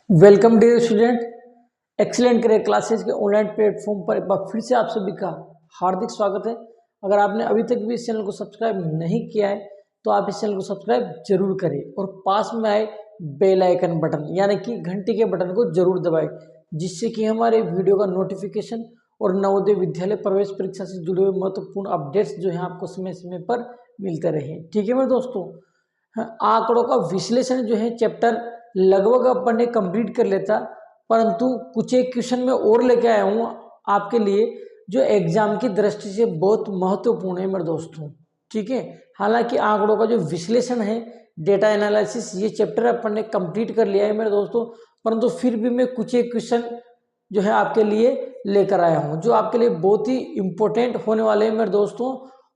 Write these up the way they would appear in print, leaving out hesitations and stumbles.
Welcome dear student. Excellent career classes के online platform पर एक बार फिर से आप सभी का हार्दिक स्वागत है। अगर आपने अभी तक भी इस चैनल को सब्सक्राइब नहीं किया है तो आप इस चैनल को सब्सक्राइब जरूर करें और पास में आए बेल आइकन बटन यानी कि घंटी के बटन को जरूर दबाएं, जिससे कि हमारे वीडियो का नोटिफिकेशन और नवोदय विद्यालय प्रवेश परीक्षा से जुड़े हुए महत्वपूर्ण अपडेट्स जो है आपको समय समय पर मिलते रहे। ठीक है मेरे दोस्तों। हाँ, आंकड़ों का विश्लेषण जो है चैप्टर लगभग अपन ने कंप्लीट कर लेता, परंतु कुछ एक क्वेश्चन में और लेके आया हूँ आपके लिए जो एग्जाम की दृष्टि से बहुत महत्वपूर्ण है मेरे दोस्तों। ठीक है, हालांकि आंकड़ों का जो विश्लेषण है, डेटा एनालिसिस, ये चैप्टर अपन ने कंप्लीट कर लिया है मेरे दोस्तों, परंतु फिर भी मैं कुछ एक क्वेश्चन जो है आपके लिए लेकर आया हूँ जो आपके लिए बहुत ही इंपॉर्टेंट होने वाले हैं मेरे दोस्तों।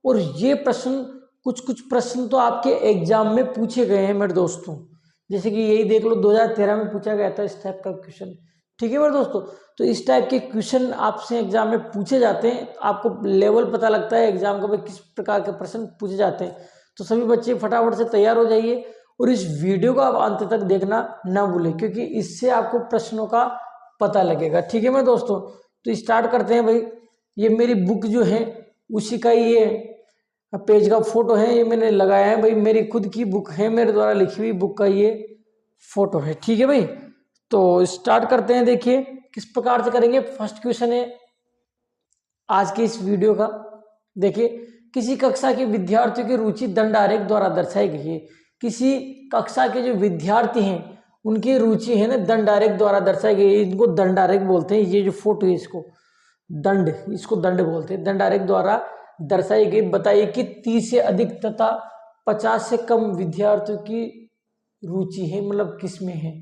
और ये प्रश्न कुछ कुछ प्रश्न तो आपके एग्जाम में पूछे गए हैं मेरे दोस्तों, जैसे कि यही देख लो 2013 में पूछा गया था इस टाइप का क्वेश्चन। ठीक है मेरे दोस्तों, तो इस टाइप के क्वेश्चन आपसे एग्जाम में पूछे जाते हैं, आपको लेवल पता लगता है एग्जाम का किस प्रकार के प्रश्न पूछे जाते हैं। तो सभी बच्चे फटाफट से तैयार हो जाइए और इस वीडियो को आप अंत तक देखना ना भूलें, क्योंकि इससे आपको प्रश्नों का पता लगेगा। ठीक है मेरे दोस्तों, तो स्टार्ट करते हैं भाई। ये मेरी बुक जो है उसी का ये पेज का फोटो है, ये मैंने लगाया है भाई, मेरी खुद की बुक है, मेरे द्वारा लिखी हुई बुक का ये फोटो है। ठीक है भाई, तो स्टार्ट करते हैं। देखिए किस प्रकार से करेंगे। फर्स्ट क्वेश्चन है आज के इस वीडियो का। देखिए, किसी कक्षा के विद्यार्थियों की रुचि दंड आरेख द्वारा दर्शाई गई है। किसी कक्षा के जो विद्यार्थी हैं उनकी रुचि है ना दंड आरेख द्वारा दर्शाई गई है। इनको दंड आरेख बोलते हैं। ये जो फोटो है इसको दंड बोलते हैं। दंड आरेख द्वारा दर्शाई गई। बताइए कि 30 से अधिक तथा 50 से कम विद्यार्थियों की रुचि है, मतलब किसमें है।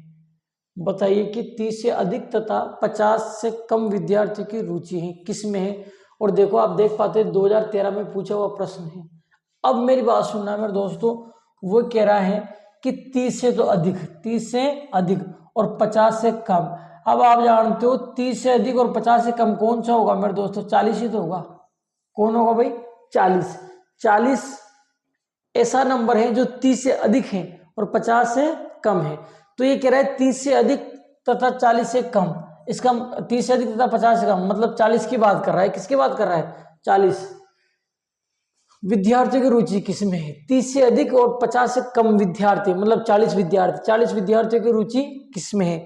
बताइए कि 30 से अधिक तथा 50 से कम विद्यार्थियों की रुचि है किसमें है। और देखो आप देख पाते हैं 2013 में पूछा हुआ प्रश्न है। अब मेरी बात सुनना मेरे दोस्तों, वो कह रहा है कि 30 से तो अधिक, 30 से अधिक और 50 से कम। अब आप जानते हो 30 से अधिक और 50 से कम कौन सा होगा मेरे दोस्तों, 40 ही तो होगा। कौन होगा भाई, 40। 40 ऐसा नंबर है जो 30 से अधिक है और 50 से कम है। तो ये कह रहा है 30 से अधिक तथा 40 से कम। इसका 30 से अधिक तथा 50 से कम मतलब 40 की बात कर रहा है। किसकी बात कर रहा है, 40 विद्यार्थियों की रुचि किसमें है। 30 से अधिक और 50 से कम विद्यार्थी मतलब 40 विद्यार्थी, 40 विद्यार्थियों की रुचि किसमें है।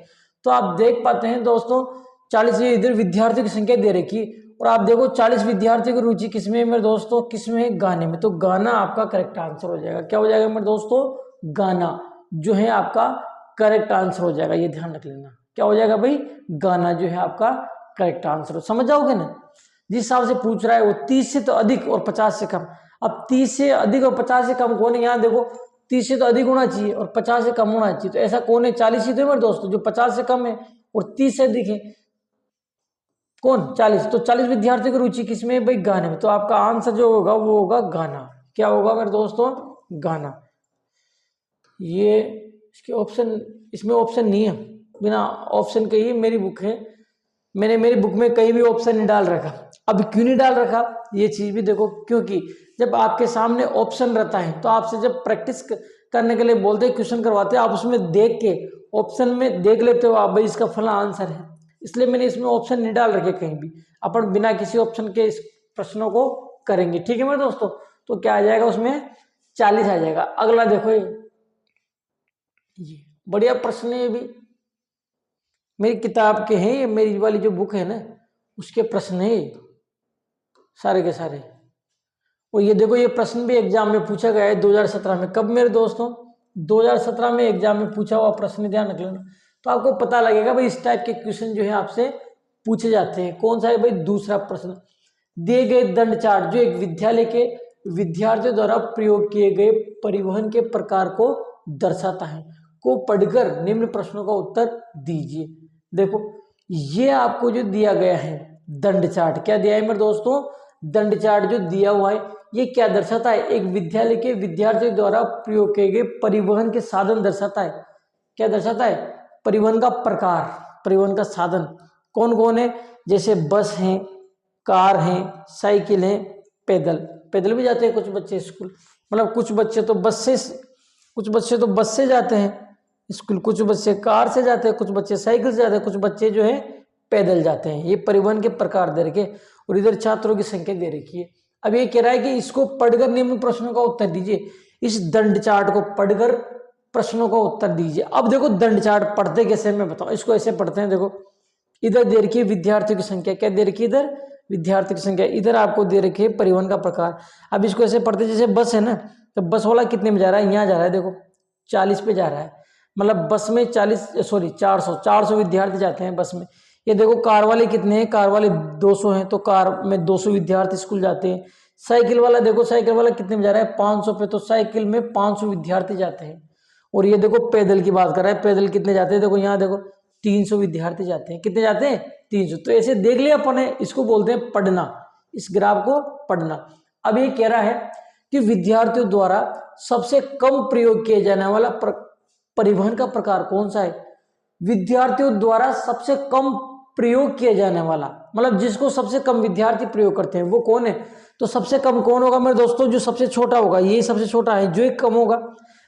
तो आप देख पाते हैं दोस्तों 40 इधर विद्यार्थियों की संख्या दे रखी और आप देखो 40 विद्यार्थियों की रुचि किसमें है मेरे दोस्तों, किसमें है, गाने में। तो गाना आपका करेक्ट आंसर हो जाएगा। क्या हो जाएगा मेरे दोस्तों, गाना जो है आपका करेक्ट आंसर हो जाएगा। ये ध्यान रख लेना, क्या हो जाएगा भाई, गाना जो है आपका करेक्ट आंसर हो। समझ जाओगे ना, जिस हिसाब से पूछ रहा है वो 30 से तो अधिक और 50 से कम। अब 30 से अधिक और 50 से कम कौन है, यहाँ देखो 30 से तो अधिक होना चाहिए और 50 से कम होना चाहिए। तो ऐसा कौन है, 40 ही तो है मेरे दोस्तों, जो 50 से कम है और 30 से अधिक है। कौन, 40। तो 40 विद्यार्थियों की रुचि किसमें है भाई, गाने में। तो आपका आंसर जो होगा वो होगा गाना। क्या होगा मेरे दोस्तों, गाना। ये इसके ऑप्शन, इसमें ऑप्शन नहीं है, बिना ऑप्शन के ही मेरी बुक है। मैंने मेरी बुक में कहीं भी ऑप्शन नहीं डाल रखा। अब क्यों नहीं डाल रखा ये चीज भी देखो, क्योंकि जब आपके सामने ऑप्शन रहता है तो आपसे जब प्रैक्टिस करने के लिए बोलते हैं, क्वेश्चन करवाते हैं, आप उसमें देख के ऑप्शन में देख लेते हो आप भाई इसका फला आंसर है। इसलिए मैंने इसमें ऑप्शन नहीं डाल रखे कहीं भी। अपन बिना किसी ऑप्शन के इस प्रश्नों को करेंगे। ठीक है मेरे दोस्तों, तो क्या आ जाएगा उसमें, 40 आ जाएगा। अगला देखो ये बढ़िया प्रश्न है। ये भी मेरी किताब के हैं, ये मेरी वाली जो बुक है ना उसके प्रश्न है सारे के सारे। और ये देखो ये प्रश्न भी एग्जाम में पूछा गया है 2017 में। कब मेरे दोस्तों, 2017 में एग्जाम में पूछा हुआ प्रश्न, ध्यान रख लेना। तो आपको पता लगेगा भाई इस टाइप के क्वेश्चन जो है आपसे पूछे जाते हैं। कौन सा है भाई, दूसरा प्रश्न। दिए गए दंड चार्ट जो एक विद्यालय के विद्यार्थियों द्वारा प्रयोग किए गए परिवहन के प्रकार को दर्शाता है, को पढ़कर निम्न प्रश्नों का उत्तर दीजिए। देखो ये आपको जो दिया गया है दंड चार्ट, क्या दिया है मेरे दोस्तों, दंड चार्ट जो दिया हुआ है ये क्या दर्शाता है, एक विद्यालय के विद्यार्थियों द्वारा प्रयोग किए गए परिवहन के साधन दर्शाता है। क्या दर्शाता है, परिवहन का प्रकार, परिवहन का साधन कौन कौन है, जैसे बस है, कार है, साइकिल है, पैदल। पैदल भी जाते हैं कुछ बच्चे स्कूल, मतलब कुछ बच्चे तो बस से जाते हैं, स्कूल। कुछ बच्चे कार से जाते हैं, कुछ बच्चे साइकिल से जाते हैं, कुछ बच्चे जो है पैदल जाते हैं। ये परिवहन के प्रकार दे रखे और इधर छात्रों की संख्या दे रखी है। अब ये कह रहा है कि इसको पढ़कर निम्न प्रश्नों का उत्तर दीजिए। इस दंड चार्ट को पढ़कर प्रश्नों का उत्तर दीजिए। अब देखो दंड चार्ट पढ़ते कैसे मैं बताऊं। इसको ऐसे पढ़ते हैं, देखो इधर दे रखी है विद्यार्थियों की संख्या, क्या दे रखी है इधर विद्यार्थी की संख्या, इधर आपको दे रखी है परिवहन का प्रकार। अब इसको ऐसे पढ़ते जैसे बस है ना, तो बस वाला कितने में जा रहा है, यहाँ जा रहा है देखो 40 पे जा रहा है, मतलब बस में 400 विद्यार्थी जाते हैं बस में। ये देखो कार वाले कितने हैं, कार वाले 200 हैं, तो कार में 200 विद्यार्थी स्कूल जाते हैं। साइकिल वाला देखो, साइकिल वाला कितने में जा रहा है 500 पे, तो साइकिल में 500 विद्यार्थी जाते हैं। और ये देखो पैदल की बात कर रहा है, पैदल कितने जाते हैं, देखो यहाँ देखो 300 विद्यार्थी जाते हैं। कितने जाते हैं 300। तो ऐसे देख लिया अपन ने, इसको बोलते हैं पढ़ना, इस ग्राफ को पढ़ना। अब ये कह रहा है कि विद्यार्थियों द्वारा सबसे कम प्रयोग किए जाने वाला परिवहन का प्रकार कौन सा है। विद्यार्थियों द्वारा सबसे कम प्रयोग किया जाने वाला, मतलब जिसको सबसे कम विद्यार्थी प्रयोग करते हैं वो कौन है। तो सबसे कम कौन होगा मेरे दोस्तों, जो सबसे छोटा होगा, यही सबसे छोटा है, जो एक कम होगा।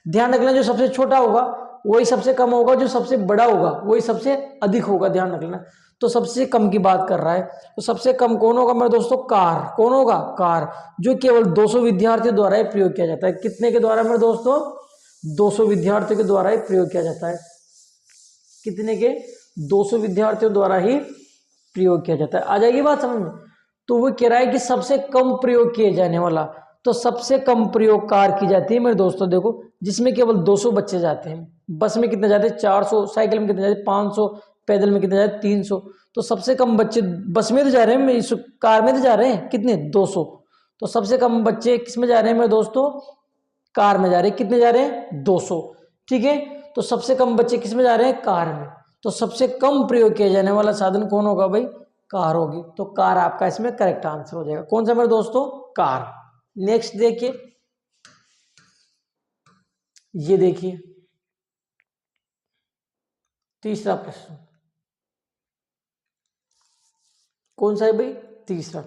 ध्यान रखना, जो सबसे छोटा होगा वही सबसे कम होगा, जो सबसे बड़ा होगा वही सबसे अधिक होगा, ध्यान रख लेना। तो सबसे कम की बात कर रहा है, तो सबसे कम कौन होगा मेरे दोस्तों, कार। कौन होगा, कार, जो केवल 200 विद्यार्थियों द्वारा ही प्रयोग किया जाता है। कितने के द्वारा मेरे दोस्तों, 200 विद्यार्थियों के द्वारा ही प्रयोग किया जाता है। कितने के, 200 विद्यार्थियों द्वारा ही प्रयोग किया जाता है। आ जाएगी बात समझ में। तो वो कह रहा है कि सबसे कम प्रयोग किए जाने वाला, तो सबसे कम प्रयोग कार की जाती है मेरे दोस्तों। देखो जिसमें केवल 200 बच्चे जाते हैं, बस में कितने जाते हैं 400, साइकिल में कितने जाते हैं 500, पैदल में कितने जाते हैं 300। तो सबसे कम बच्चे बस में तो जा रहे हैं, इस कार में तो जा रहे हैं कितने 200। तो सबसे कम बच्चे किस में जा रहे हैं मेरे दोस्तों, कार में जा रहे हैं। कितने जा रहे हैं 200, ठीक है। तो सबसे कम बच्चे किस में जा रहे हैं, कार में। तो सबसे कम प्रयोग किया जाने वाला साधन कौन होगा भाई, कार होगी। तो कार आपका इसमें करेक्ट आंसर हो जाएगा। कौन सा मेरे दोस्तों, कार। नेक्स्ट देखिए, ये देखिए तीसरा प्रश्न कौन सा है भाई, तीसरा।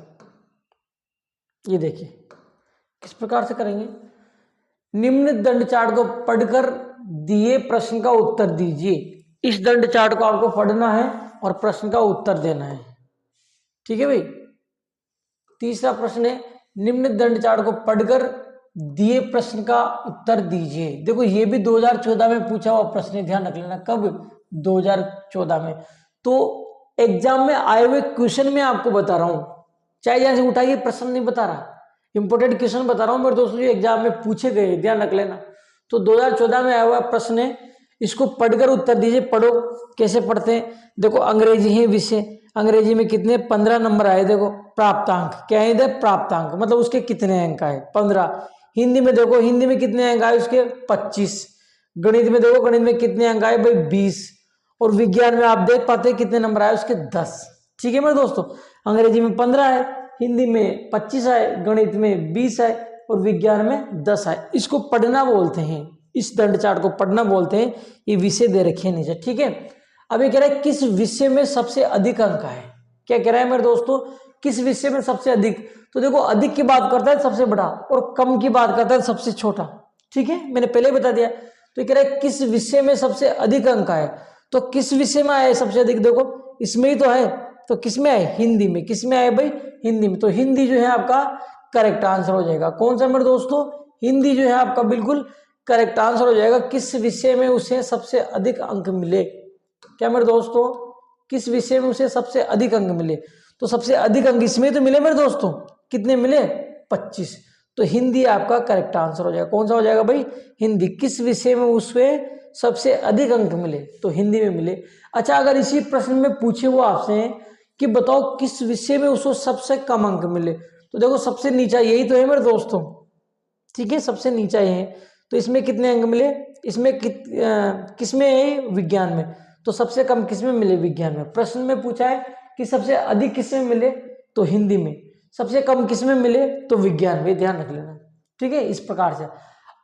ये देखिए किस प्रकार से करेंगे, निम्न दंड चार्ट को पढ़कर दिए प्रश्न का उत्तर दीजिए। इस दंड चार्ट को आपको पढ़ना है और प्रश्न का उत्तर देना है, ठीक है भाई। तीसरा प्रश्न है, निम्न दंड चार्ट को पढ़कर दिए प्रश्न का उत्तर दीजिए। देखो ये भी 2014 में पूछा हुआ प्रश्न है, ध्यान रख लेना। कब, 2014 में। तो एग्जाम में आए हुए क्वेश्चन में आपको बता रहा हूं, चाहे यहां से उठाइए, प्रश्न नहीं बता रहा, इंपोर्टेंट क्वेश्चन बता रहा हूं मेरे दोस्तों, जो एग्जाम में पूछे गए, ध्यान रख लेना। तो 2014 में आया हुआ प्रश्न है, इसको पढ़कर उत्तर दीजिए। पढ़ो, कैसे पढ़ते हैं, देखो अंग्रेजी है विषय, अंग्रेजी में कितने 15 नंबर आए। देखो प्राप्तांक क्या है इधर, प्राप्तांक मतलब उसके कितने अंक आए 15। हिंदी में देखो, हिंदी में कितने अंक आए उसके 25। गणित में देखो, गणित में कितने अंक आए भाई 20। और विज्ञान में आप देख पाते हैं कितने नंबर आए उसके 10, ठीक है मेरे दोस्तों। अंग्रेजी में 15 है, हिंदी में 25 आए, गणित में 20 आए और विज्ञान में 10 आए। इसको पढ़ना बोलते हैं, इस दंड चार्ट को पढ़ना बोलते हैं। ये विषय दे रखे हैं नीचे, ठीक है। अब ये कह रहा है किस विषय में सबसे अधिक अंक आए। क्या कह रहा है मेरे दोस्तों, किस विषय में सबसे अधिक। तो देखो अधिक की बात करता है सबसे बड़ा और कम की बात करता है सबसे छोटा, ठीक है, मैंने पहले ही बता दिया। तो ये कह रहा है किस विषय में सबसे अधिक अंक आए। तो किस विषय में आए सबसे अधिक, देखो इसमें ही तो है। तो किस में आए, हिंदी में। किस में आए भाई, हिंदी में। तो हिंदी जो है आपका करेक्ट आंसर हो जाएगा। कौन सा मेरे दोस्तों, हिंदी जो है आपका बिल्कुल करेक्ट आंसर हो जाएगा। किस विषय में उसे सबसे अधिक अंक मिले, क्या मेरे दोस्तों, किस विषय में उसे सबसे अधिक अंक मिले। तो सबसे अधिक अंक इसमें तो मिले मेरे दोस्तों, कितने मिले 25। तो हिंदी आपका करेक्ट आंसर हो जाएगा। कौन सा हो जाएगा भाई, हिंदी। किस विषय में उससे सबसे अधिक अंक मिले, तो हिंदी में मिले। अच्छा, अगर इसी प्रश्न में पूछे वो आपसे कि बताओ किस विषय में उसको सबसे कम अंक मिले, तो देखो सबसे नीचा यही तो है मेरे दोस्तों, ठीक है, सबसे नीचा ये है। तो इसमें कितने अंक मिले, इसमें किसमें है, विज्ञान में। तो सबसे कम किसमें मिले, विज्ञान में। प्रश्न में पूछा है कि सबसे अधिक किसमें मिले, तो हिंदी में। सबसे कम किसमें मिले, तो विज्ञान में, ध्यान रख लेना, ठीक है, इस प्रकार से।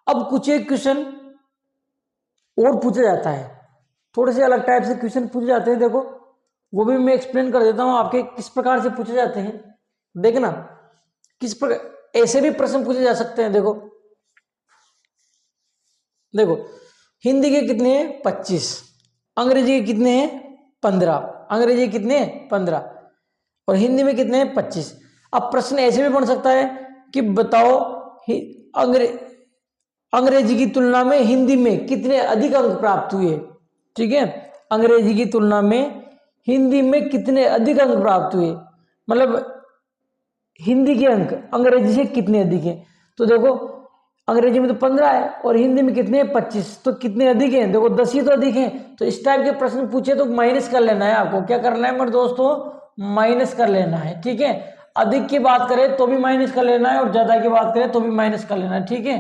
अब कुछ एक क्वेश्चन और पूछा जाता है, थोड़े से अलग टाइप से क्वेश्चन पूछे जाते हैं। देखो वो भी मैं एक्सप्लेन कर देता हूं आपके, किस प्रकार से पूछे जाते हैं। देखना किस प्रकार ऐसे भी प्रश्न पूछे जा सकते हैं। देखो देखो हिंदी के कितने हैं 25, अंग्रेजी के कितने हैं 15, अंग्रेजी के कितने हैं 15 और हिंदी में कितने हैं 25। अब प्रश्न ऐसे भी बन सकता है कि बताओ अंग्रेजी की तुलना में हिंदी में कितने अधिक अंक प्राप्त हुए। ठीक है, अंग्रेजी की तुलना में हिंदी में कितने अधिक अंक प्राप्त हुए, मतलब हिंदी के अंक अंग्रेजी से कितने अधिक हैं। तो देखो अंग्रेजी में तो 15 है और हिंदी में कितने हैं 25, तो कितने अधिक हैं, देखो 10 ही तो अधिक हैं। तो इस टाइप के प्रश्न पूछे तो माइनस कर लेना है आपको। क्या करना है मेरे दोस्तों, माइनस कर लेना है। ठीक है, अधिक की बात करें तो भी माइनस कर लेना है और ज्यादा की बात करें तो भी माइनस कर लेना है। ठीक है,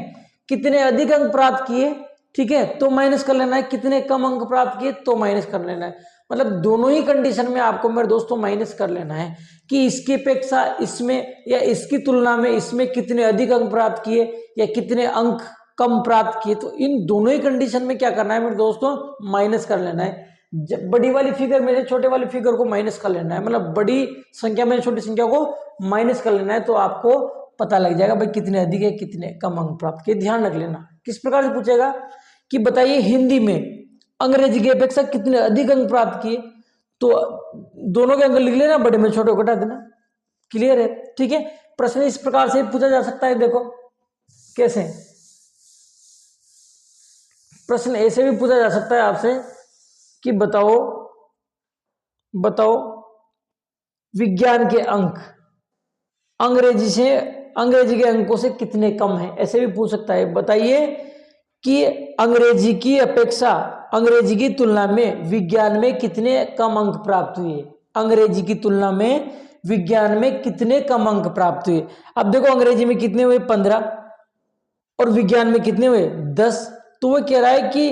कितने अधिक अंक प्राप्त किए, ठीक है, तो माइनस कर लेना है, कितने कम अंक प्राप्त किए तो माइनस कर लेना है। मतलब दोनों ही कंडीशन में आपको मेरे दोस्तों माइनस कर लेना है कि इसकी अपेक्षा इसमें या इसकी तुलना में इसमें कितने अधिक अंक प्राप्त किए या कितने अंक कम प्राप्त किए। तो इन दोनों ही कंडीशन में क्या करना है मेरे दोस्तों, माइनस कर लेना है। बड़ी वाली फिगर में से छोटे वाली फिगर को माइनस कर लेना है, मतलब बड़ी संख्या में छोटी संख्या को माइनस कर लेना है, तो आपको पता लग जाएगा भाई कितने अधिक है कितने कम अंक प्राप्त किए। ध्यान रख लेना। किस प्रकार से पूछेगा कि बताइए हिंदी में अंग्रेजी की अपेक्षा कितने अधिक अंक प्राप्त किए, तो दोनों के अंक लिख लेना, बड़े में छोटे को घटा देना। क्लियर है। ठीक है, प्रश्न इस प्रकार से पूछा जा सकता है। देखो कैसे, प्रश्न ऐसे भी पूछा जा सकता है आपसे कि बताओ विज्ञान के अंक अंग्रेजी के अंकों से कितने कम हैं, ऐसे भी पूछ सकता है। बताइए कि अंग्रेजी की अपेक्षा अंग्रेजी की तुलना में विज्ञान में कितने कम अंक प्राप्त हुए, अंग्रेजी की तुलना में विज्ञान में कितने कम अंक प्राप्त हुए। अब देखो अंग्रेजी में कितने हुए 15 और विज्ञान में कितने हुए 10। तो वो कह रहा है कि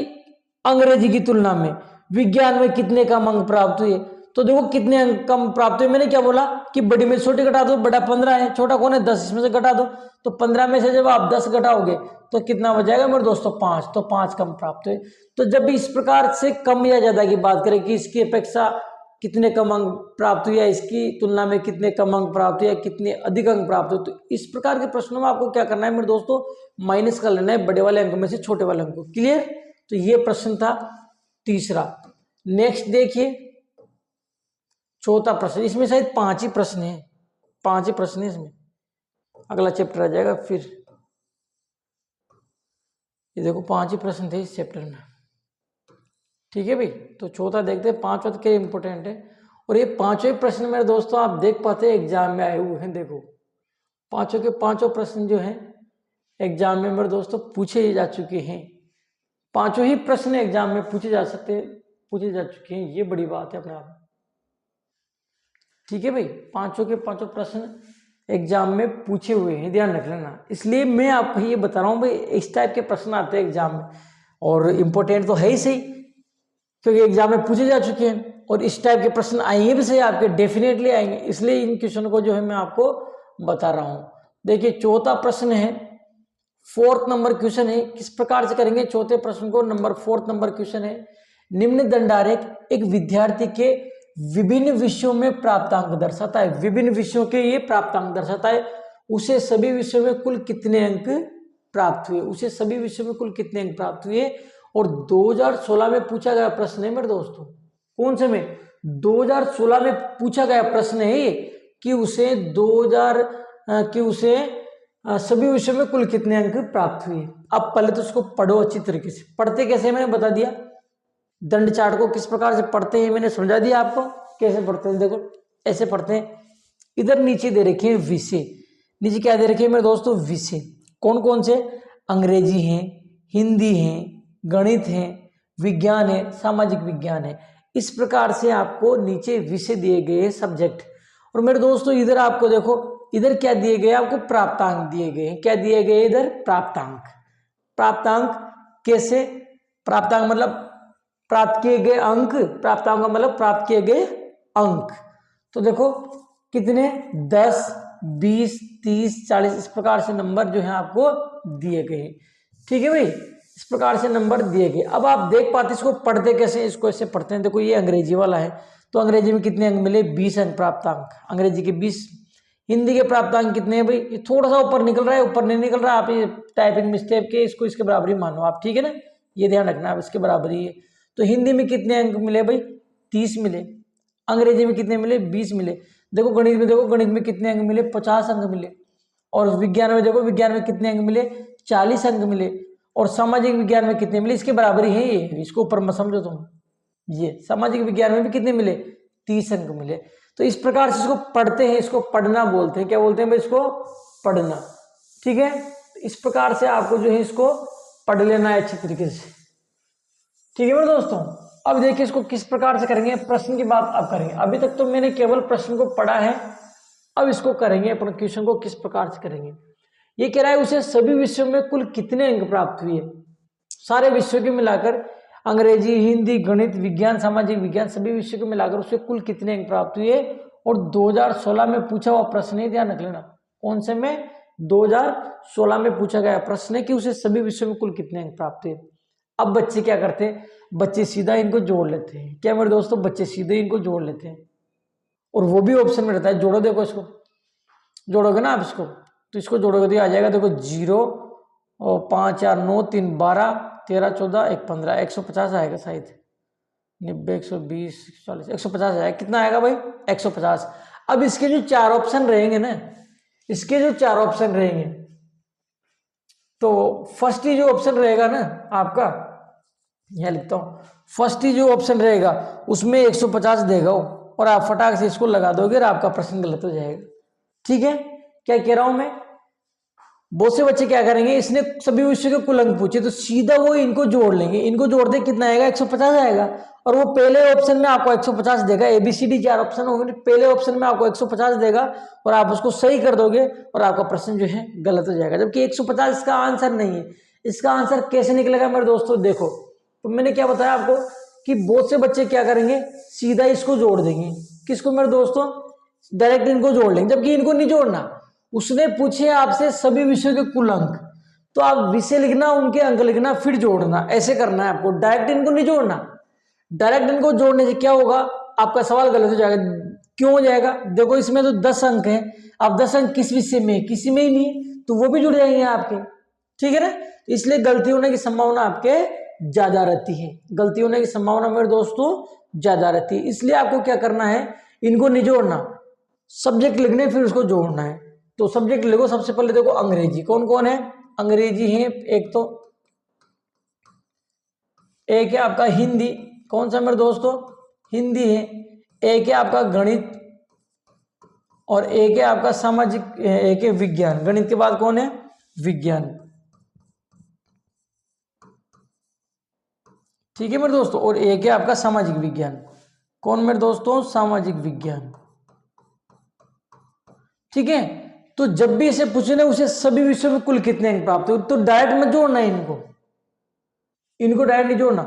अंग्रेजी की तुलना में विज्ञान में कितने कम अंक प्राप्त हुए। तो देखो कितने अंक कम प्राप्त हुए, मैंने क्या बोला कि बड़ी में छोटी घटा दो, बड़ा 15 है, छोटा कौन है 10, इसमें से घटा दो। तो 15 में से जब आप 10 घटाओगे तो कितना बच मेरे दोस्तों 5, तो 5 कम प्राप्त हुए। तो जब भी इस प्रकार से कम या ज्यादा की बात करें कि इसकी अपेक्षा कितने कम अंक प्राप्त हुए, इसकी तुलना में कितने कम अंक प्राप्त हुए, कितने अधिक अंक प्राप्त हुए, तो इस प्रकार के प्रश्नों में आपको क्या करना है मेरे दोस्तों, माइनस कर लेना है बड़े वाले अंक में से छोटे वाले अंक को। क्लियर। तो ये प्रश्न था तीसरा। नेक्स्ट देखिए चौथा प्रश्न, इसमें शायद 5 ही प्रश्न है, 5 ही प्रश्न है इसमें, अगला चैप्टर आ जाएगा फिर। ये देखो 5 ही प्रश्न थे इस चैप्टर में। ठीक है भाई, तो चौथा देखते हैं। 5 के इंपोर्टेंट है और ये 5 प्रश्न मेरे दोस्तों आप देख पाते हैं एग्जाम में आए हुए हैं। देखो 5 के 5 प्रश्न जो हैं एग्जाम में मेरे दोस्तों पूछे जा चुके हैं। 5 ही प्रश्न एग्जाम में पूछे जा चुके हैं, ये बड़ी बात है अपने आप में। ठीक है भाई, 5 के 5 प्रश्न एग्जाम में पूछे हुए हैं, ध्यान रख लेना। इसलिए मैं आपको ये बता रहा हूँ भाई इस टाइप के प्रश्न आते हैं एग्जाम में और इम्पोर्टेंट तो है ही सही, क्योंकि एग्जाम में पूछे जा चुके हैं और इस टाइप के प्रश्न आएंगे भी सही, आपके डेफिनेटली आएंगे। इसलिए इन क्वेश्चन को जो है मैं आपको बता रहा हूँ। देखिए चौथा प्रश्न है, 4th नंबर क्वेश्चन है। किस प्रकार से करेंगे चौथे प्रश्न को, नंबर 4th नंबर क्वेश्चन है। निम्न दंडारेख एक विद्यार्थी के विभिन्न विषयों में प्राप्तांक दर्शाता है। विभिन्न विषयों के ये प्राप्तांक दर्शाता है। उसे सभी विषयों में कुल कितने अंक प्राप्त हुए, उसे सभी विषयों में कुल कितने अंक प्राप्त हुए। और 2016 में पूछा गया प्रश्न है मेरे दोस्तों। कौन से में, 2016 में पूछा गया प्रश्न है ये कि उसे सभी विषयों में कुल कितने अंक प्राप्त हुए। अब पहले तो उसको पढ़ो अच्छी तरीके से। पढ़ते कैसे मैंने बता दिया, दंड चार्ट को किस प्रकार से पढ़ते हैं मैंने समझा दिया आपको कैसे पढ़ते हैं। देखो ऐसे पढ़ते हैं, इधर नीचे दे रखे हैं विषय, नीचे क्या दे रखे हैं मेरे दोस्तों विषय। कौन कौन से, अंग्रेजी है, हिंदी है, गणित है, विज्ञान है, सामाजिक विज्ञान है। इस प्रकार से आपको नीचे विषय दिए गए हैं, सब्जेक्ट। और मेरे दोस्तों इधर आपको देखो, इधर क्या दिए गए, आपको प्राप्तांक दिए गए हैं। क्या दिए गए इधर, प्राप्तांक। प्राप्तांक कैसे, प्राप्तांक मतलब प्राप्त किए गए अंक, प्राप्तांक का मतलब प्राप्त किए गए अंक। तो देखो कितने, 10, 20, 30, 40 इस प्रकार से नंबर जो है आपको दिए गए। ठीक है भाई, इस प्रकार से नंबर दिए गए। अब आप देख पाते इसको पढ़ते कैसे, इसको ऐसे पढ़ते हैं। देखो ये अंग्रेजी वाला है, तो अंग्रेजी में कितने अंक मिले, 20 अंक प्राप्तांक, अंग्रेजी के 20। हिंदी के प्राप्तांक कितने हैं भाई, ये थोड़ा सा ऊपर निकल रहा है, ऊपर नहीं निकल रहा, आप ये टाइपिंग मिस्टेक के इसको इसके बराबर ही मानो आप। ठीक है ना, ये ध्यान रखना आप, इसके बराबर ही है। तो हिंदी में कितने अंक मिले भाई, 30 मिले। अंग्रेजी में कितने मिले, 20 मिले। देखो गणित में, देखो गणित में कितने अंक मिले, 50 अंक मिले। और विज्ञान में देखो, विज्ञान में कितने अंक मिले, 40 अंक मिले। और सामाजिक विज्ञान में कितने मिले, इसके बराबर ही है ये, इसको ऊपर मत समझो तुम। ये सामाजिक विज्ञान में भी कितने मिले, 30 अंक मिले। तो इस प्रकार से इसको पढ़ते हैं, इसको पढ़ना बोलते हैं। क्या बोलते हैं भाई, इसको पढ़ना। ठीक है, इस प्रकार से आपको जो है इसको पढ़ लेना है अच्छी तरीके से। ठीक है मेरे दोस्तों, अब देखिए इसको किस प्रकार से करेंगे, प्रश्न की बात अब करेंगे। अभी तक तो मैंने केवल प्रश्न को पढ़ा है, अब इसको करेंगे अपन, क्वेश्चन को किस प्रकार से करेंगे। ये कह रहा है उसे सभी विषयों में कुल कितने अंक प्राप्त हुए, सारे विषयों के मिलाकर, अंग्रेजी, हिंदी, गणित, विज्ञान, सामाजिक विज्ञान, सभी विषयों को मिलाकर उसे कुल कितने अंक प्राप्त हुए। और 2016 में पूछा हुआ प्रश्न है, ध्यान रख लेना। कौन से में, 2016 में पूछा गया प्रश्न है कि उसे सभी विषयों में कुल कितने अंक प्राप्त हुए। अब बच्चे क्या करते हैं, बच्चे सीधा इनको जोड़ लेते हैं। क्या मेरे दोस्तों, बच्चे सीधे इनको जोड़ लेते हैं, और वो भी ऑप्शन में रहता है जोड़ो। देखो इसको जोड़ोगे ना आप इसको, तो इसको जोड़ोगे तो आ जाएगा, देखो 0 और 5 4 9 3 12 13 14 1 15, 150 आएगा शायद, 90 120 40 150 आएगा। कितना आएगा भाई, 150। अब इसके जो 4 ऑप्शन रहेंगे ना, इसके जो 4 ऑप्शन रहेंगे, तो फर्स्ट ही जो ऑप्शन रहेगा ना आपका, यह लिखता हूं, फर्स्ट ही जो ऑप्शन रहेगा उसमें 150 देगा वो, और आप फटाक से इसको लगा दोगे और आपका प्रश्न गलत हो जाएगा। ठीक है, क्या कह रहा हूं मैं, बहुत से बच्चे क्या करेंगे, इसने सभी विषयों के कुल अंक पूछे तो सीधा वो इनको जोड़ लेंगे, इनको जोड़ दे कितना आएगा, 150 आएगा। और वो पहले ऑप्शन में आपको 150 देगा, ABCD 4 ऑप्शन होंगे, पहले ऑप्शन में आपको 150 देगा, और आप उसको सही कर दोगे और आपका प्रश्न जो है गलत हो जाएगा। जबकि 150 इसका आंसर नहीं है। इसका आंसर कैसे निकलेगा मेरे दोस्तों, देखो, तो मैंने क्या बताया आपको कि बहुत से बच्चे क्या करेंगे, सीधा इसको जोड़ देंगे। किसको मेरे दोस्तों, डायरेक्ट इनको जोड़ लेंगे, जबकि इनको नहीं जोड़ना। उसने पूछे आपसे सभी विषयों के कुल अंक, तो आप विषय लिखना, उनके अंक लिखना, फिर जोड़ना, ऐसे करना है आपको। डायरेक्ट इनको नहीं जोड़ना। डायरेक्ट इनको जोड़ने से क्या होगा, आपका सवाल गलत हो जाएगा। क्यों हो जाएगा, देखो इसमें तो 10 अंक हैं, अब 10 अंक किस विषय में, किसी में ही नहीं, तो वो भी जुड़ जाएंगे आपके। ठीक है ना, इसलिए गलती होने की संभावना आपके ज्यादा रहती है, गलती होने की संभावना मेरे दोस्तों ज्यादा रहती है। इसलिए आपको क्या करना है, इनको नहीं जोड़ना, सब्जेक्ट लिखने फिर उसको जोड़ना है। तो सब्जेक्ट लिखो, सबसे पहले देखो अंग्रेजी, कौन कौन है, अंग्रेजी है एक, तो एक है आपका हिंदी, कौन सा मेरे दोस्तों, हिंदी है। एक है आपका गणित, और एक है आपका सामाजिक, एक है विज्ञान। गणित के बाद कौन है, विज्ञान। ठीक है मेरे दोस्तों, और एक है आपका सामाजिक विज्ञान। कौन मेरे दोस्तों, सामाजिक विज्ञान। ठीक है, तो जब भी इसे पूछे ना उसे सभी विषयों में कुल कितने अंक प्राप्त हुए, तो डायरेक्ट मत जोड़ना है इनको डायरेक्ट नहीं जोड़ना,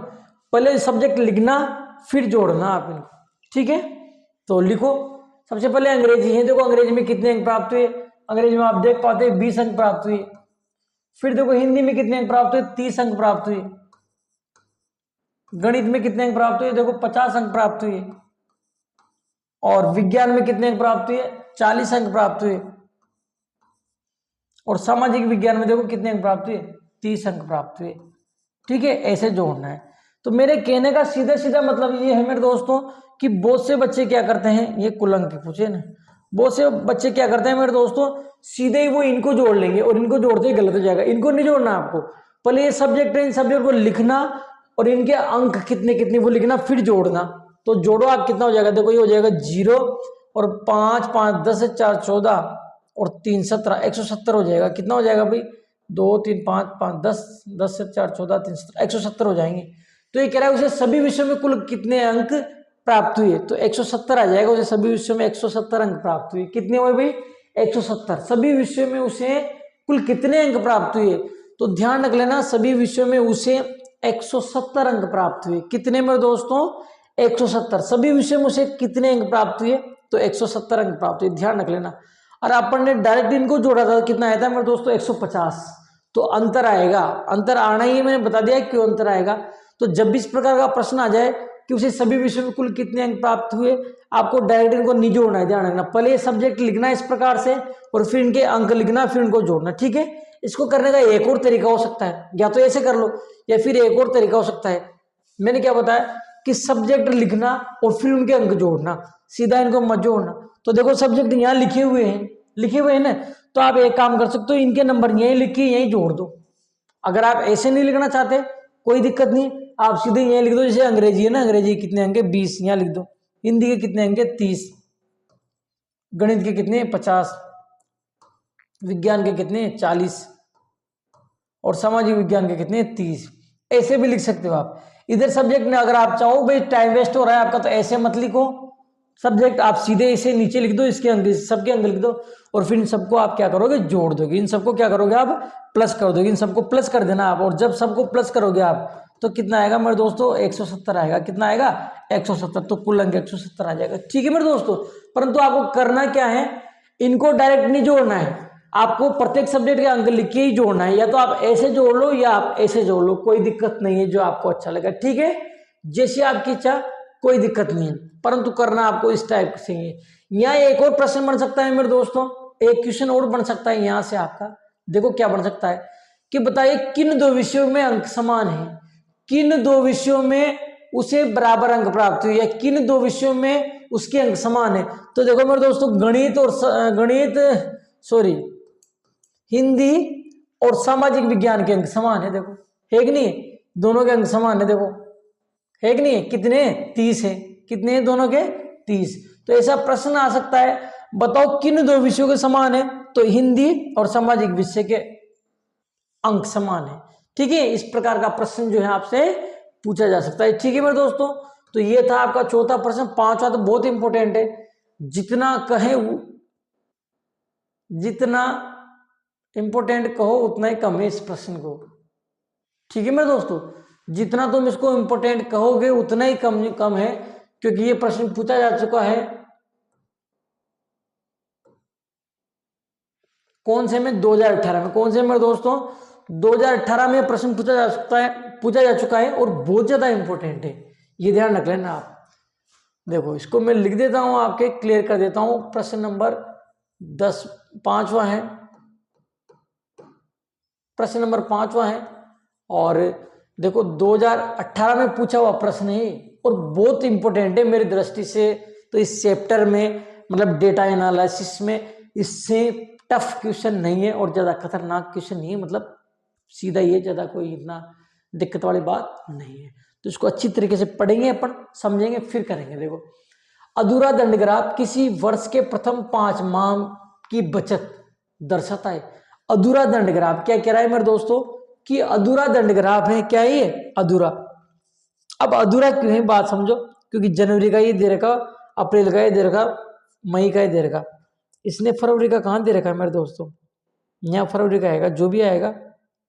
पहले सब्जेक्ट लिखना फिर जोड़ना आप इनको। ठीक है, तो लिखो, सबसे पहले अंग्रेजी है, देखो अंग्रेजी में कितने अंक प्राप्त हुए, अंग्रेजी में आप देख पाते हैं 20 अंक प्राप्त हुए। फिर देखो हिंदी में कितने अंक प्राप्त हुए, 30 अंक प्राप्त हुए। गणित में कितने अंक प्राप्त हुए, देखो 50 अंक प्राप्त हुए। और विज्ञान में कितने अंक प्राप्त हुए, 40 अंक प्राप्त हुए। और सामाजिक विज्ञान में देखो कितने अंक प्राप्त हुए, 30 अंक प्राप्त हुए। ठीक है, ऐसे जोड़ना है। तो मेरे कहने का सीधा सीधा मतलब ये है मेरे दोस्तों कि बहुत से बच्चे क्या करते हैं, ये कुल अंक पूछे ना, बहुत से बच्चे क्या करते हैं मेरे दोस्तों, सीधे ही वो इनको जोड़ लेंगे, और इनको जोड़ते ही गलत हो जाएगा। इनको नहीं जोड़ना आपको, पहले ये सब्जेक्ट है, इन सब्जेक्ट को लिखना और इनके अंक कितने कितने वो लिखना, फिर जोड़ना। तो जोड़ो आप, कितना हो जाएगा, देखो ये हो जाएगा 0 और 5 5 10 4 14 और 3 17, 170 हो जाएगा। कितना हो जाएगा भाई, 2 3 5 5 10 10 से 4 14 3 17, 170 हो जाएंगे। तो ये कह रहा है उसे सभी विषयों में कुल कितने अंक प्राप्त हुए, तो 170 आ जाएगा। उसे सभी विषयों में 170 अंक प्राप्त हुए। कितने हुए भाई, 170। सभी विषयों में उसे कुल कितने अंक प्राप्त हुए, तो ध्यान रख लेना, सभी विषयों में उसे 170 अंक प्राप्त हुए। कितने मेरे दोस्तों, 170। सभी विषयों में उसे कितने अंक प्राप्त हुए, तो 170 अंक प्राप्त हुए, ध्यान रख लेना। और अपन ने डायरेक्ट इनको जोड़ा था, कितना आया था मेरे दोस्तों, 150। तो अंतर आएगा, अंतर आना ही है, मैंने बता दिया क्यों अंतर आएगा। तो जब भी इस प्रकार का प्रश्न आ जाए कि उसे सभी विषयों में कुल कितने अंक प्राप्त हुए, आपको डायरेक्ट इनको नहीं जोड़ना है, ध्यान रखना। पहले सब्जेक्ट लिखना इस प्रकार से और फिर इनके अंक लिखना, फिर इनको जोड़ना। ठीक है, इसको करने का एक और तरीका हो सकता है, या तो ऐसे कर लो या फिर एक और तरीका हो सकता है। मैंने क्या बताया कि सब्जेक्ट लिखना और फिर उनके अंक जोड़ना, सीधा इनको मत जोड़ना। तो देखो सब्जेक्ट यहाँ लिखे हुए हैं ना, तो आप एक काम कर सकते हो, इनके नंबर यहीं लिख के यहीं जोड़ दो। अगर आप ऐसे नहीं लिखना चाहते कोई दिक्कत नहीं, आप सीधे यहीं लिख दो। जैसे अंग्रेजी है ना, अंग्रेजी कितने अंक 20, यहाँ लिख दो। हिंदी के कितने अंक 30, गणित के कितने 50, विज्ञान के कितने 40 और सामाजिक विज्ञान के कितने 30। ऐसे भी लिख सकते हो आप। इधर सब्जेक्ट में अगर आप चाहो भाई टाइम वेस्ट हो रहा है आपका, तो ऐसे मत लिखो सब्जेक्ट, आप सीधे इसे नीचे लिख दो, इसके अंक सबके अंक लिख दो, और फिर इन सबको आप क्या करोगे जोड़ दोगे। इन सबको क्या करोगे आप प्लस कर दोगे, इन सबको प्लस कर देना आप। और जब सबको प्लस करोगे आप तो कितना आएगा मेरे दोस्तों 170 आएगा। कितना आएगा 170, तो कुल अंक 170 आ जाएगा। ठीक है मेरे दोस्तों, परंतु आपको करना क्या है, इनको डायरेक्ट नहीं जोड़ना है, आपको प्रत्येक सब्जेक्ट के अंक लिख के ही जोड़ना है। या तो आप ऐसे जोड़ लो या आप ऐसे जोड़ लो, कोई दिक्कत नहीं है, जो आपको अच्छा लगे। ठीक है, जैसे आपकी इच्छा, कोई दिक्कत नहीं है, परंतु करना आपको इस टाइप से ही है। यहाँ एक और प्रश्न बन सकता है मेरे दोस्तों, एक क्वेश्चन और बन सकता है यहाँ से आपका। देखो क्या बन सकता है कि बताइए किन दो विषयों में अंक समान है, किन दो विषयों में उसे बराबर अंक प्राप्त हुए, या किन दो विषयों में उसके अंक समान है। तो देखो मेरे दोस्तों हिंदी और सामाजिक विज्ञान के अंक समान है। देखो है कि नहीं, दोनों के अंक समान है। देखो है कि नहीं, कितने 30 है, कितने दोनों के 30। तो ऐसा प्रश्न आ सकता है, बताओ किन दो विषयों के समान है, तो हिंदी और सामाजिक विषय के अंक समान है। ठीक है, इस प्रकार का प्रश्न जो है आपसे पूछा जा सकता है। ठीक है मेरे दोस्तों, तो ये था आपका चौथा प्रश्न। पांचवा तो बहुत इंपॉर्टेंट है, जितना कहे जितना इंपॉर्टेंट कहो उतना ही कम है इस प्रश्न को। ठीक है मेरे दोस्तों, जितना तुम इसको इंपॉर्टेंट कहोगे उतना ही कम है, क्योंकि ये प्रश्न पूछा जा चुका है कौन से में 2018 में। कौन से मेरे दोस्तों 2018 में प्रश्न पूछा जा चुका है, और बहुत ज्यादा इंपॉर्टेंट है, ये ध्यान रख लेना आप। देखो इसको मैं लिख देता हूं, आपके क्लियर कर देता हूं। प्रश्न नंबर 10 5वां है, प्रश्न नंबर 5वां है, और देखो 2018 में पूछा हुआ प्रश्न है, और बहुत इंपॉर्टेंट है मेरी दृष्टि से। तो इस चैप्टर में मतलब डेटा एनालिसिस में इससे टफ क्वेश्चन नहीं है और ज्यादा खतरनाक क्वेश्चन नहीं है, मतलब सीधा ही है, ज्यादा कोई इतना दिक्कत वाली बात नहीं है। तो इसको अच्छी तरीके से पढ़ेंगे अपन, समझेंगे, फिर करेंगे। देखो अधूरा दंडग्राफ किसी वर्ष के प्रथम 5 माह की बचत दर्शाता है। अधूरा दंडग्राफ क्या कह रहा है मेरे दोस्तों कि अधूरा दंडग्राफ है, क्या है ये अधूरा। अब अधूरा क्यों है बात समझो, क्योंकि जनवरी का ये दे रखा, अप्रैल का ये दे रखा, मई का ये दे रखा, इसने फरवरी का कहाँ दे रखा है मेरे दोस्तों। यहाँ फरवरी का आएगा, जो भी आएगा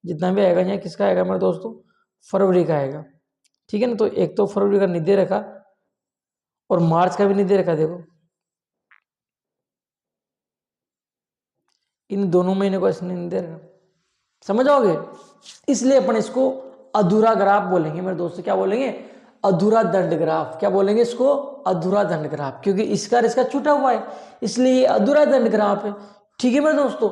जितना भी आएगा यहाँ किसका आएगा मेरे दोस्तों, फरवरी का आएगा। ठीक है ना, तो एक तो फरवरी का नहीं दे रखा और मार्च का भी नहीं दे रखा। देखो इन दोनों महीने को इसने नहीं दे रखा, समझ आओगे। इसलिए अपन इसको अधूरा ग्राफ बोलेंगे मेरे दोस्तों। क्या बोलेंगे, अधूरा दंड ग्राफ। क्या बोलेंगे इसको, अधूरा दंड ग्राफ, क्योंकि इसका और इसका छूटा हुआ है, इसलिए ये अधूरा दंड ग्राफ है। ठीक है मेरे दोस्तों,